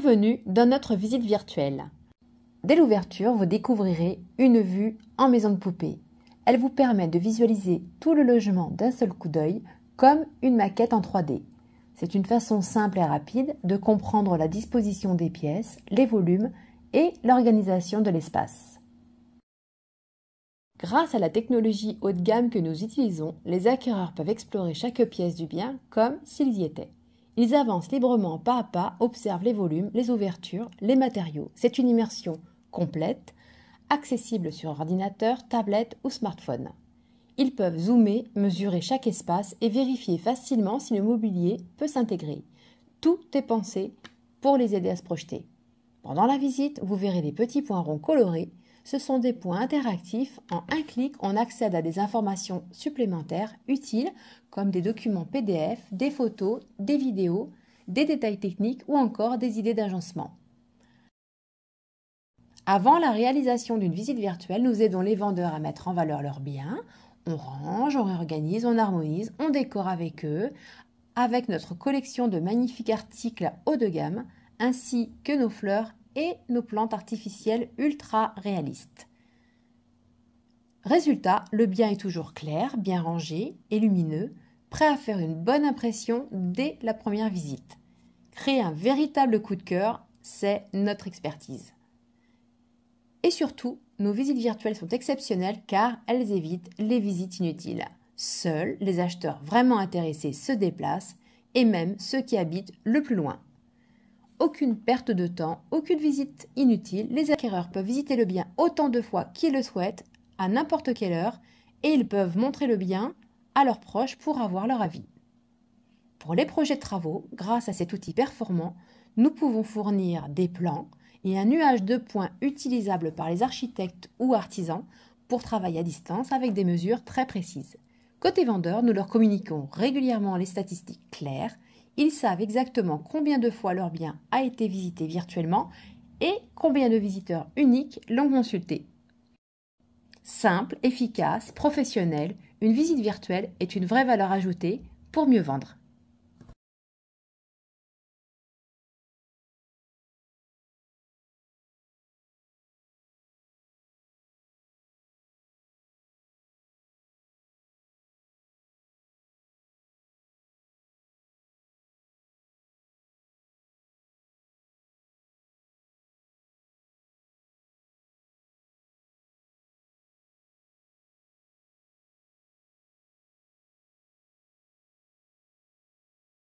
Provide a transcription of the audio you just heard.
Bienvenue dans notre visite virtuelle. Dès l'ouverture, vous découvrirez une vue en maison de poupée. Elle vous permet de visualiser tout le logement d'un seul coup d'œil comme une maquette en 3D. C'est une façon simple et rapide de comprendre la disposition des pièces, les volumes et l'organisation de l'espace. Grâce à la technologie haut de gamme que nous utilisons, les acquéreurs peuvent explorer chaque pièce du bien comme s'ils y étaient. Ils avancent librement pas à pas, observent les volumes, les ouvertures, les matériaux. C'est une immersion complète, accessible sur ordinateur, tablette ou smartphone. Ils peuvent zoomer, mesurer chaque espace et vérifier facilement si le mobilier peut s'intégrer. Tout est pensé pour les aider à se projeter. Pendant la visite, vous verrez des petits points ronds colorés. Ce sont des points interactifs. En un clic, on accède à des informations supplémentaires utiles comme des documents PDF, des photos, des vidéos, des détails techniques ou encore des idées d'agencement. Avant la réalisation d'une visite virtuelle, nous aidons les vendeurs à mettre en valeur leurs biens. On range, on réorganise, on harmonise, on décore avec eux, avec notre collection de magnifiques articles haut de gamme, ainsi que nos fleurs et nos plantes artificielles ultra réalistes. Résultat, le bien est toujours clair, bien rangé et lumineux, prêt à faire une bonne impression dès la première visite. Créer un véritable coup de cœur, c'est notre expertise. Et surtout, nos visites virtuelles sont exceptionnelles car elles évitent les visites inutiles. Seuls les acheteurs vraiment intéressés se déplacent et même ceux qui habitent le plus loin. Aucune perte de temps, aucune visite inutile. Les acquéreurs peuvent visiter le bien autant de fois qu'ils le souhaitent, à n'importe quelle heure, et ils peuvent montrer le bien à leurs proches pour avoir leur avis. Pour les projets de travaux, grâce à cet outil performant, nous pouvons fournir des plans et un nuage de points utilisables par les architectes ou artisans pour travailler à distance avec des mesures très précises. Côté vendeur, nous leur communiquons régulièrement les statistiques claires. Ils savent exactement combien de fois leur bien a été visité virtuellement et combien de visiteurs uniques l'ont consulté. Simple, efficace, professionnel, une visite virtuelle est une vraie valeur ajoutée pour mieux vendre.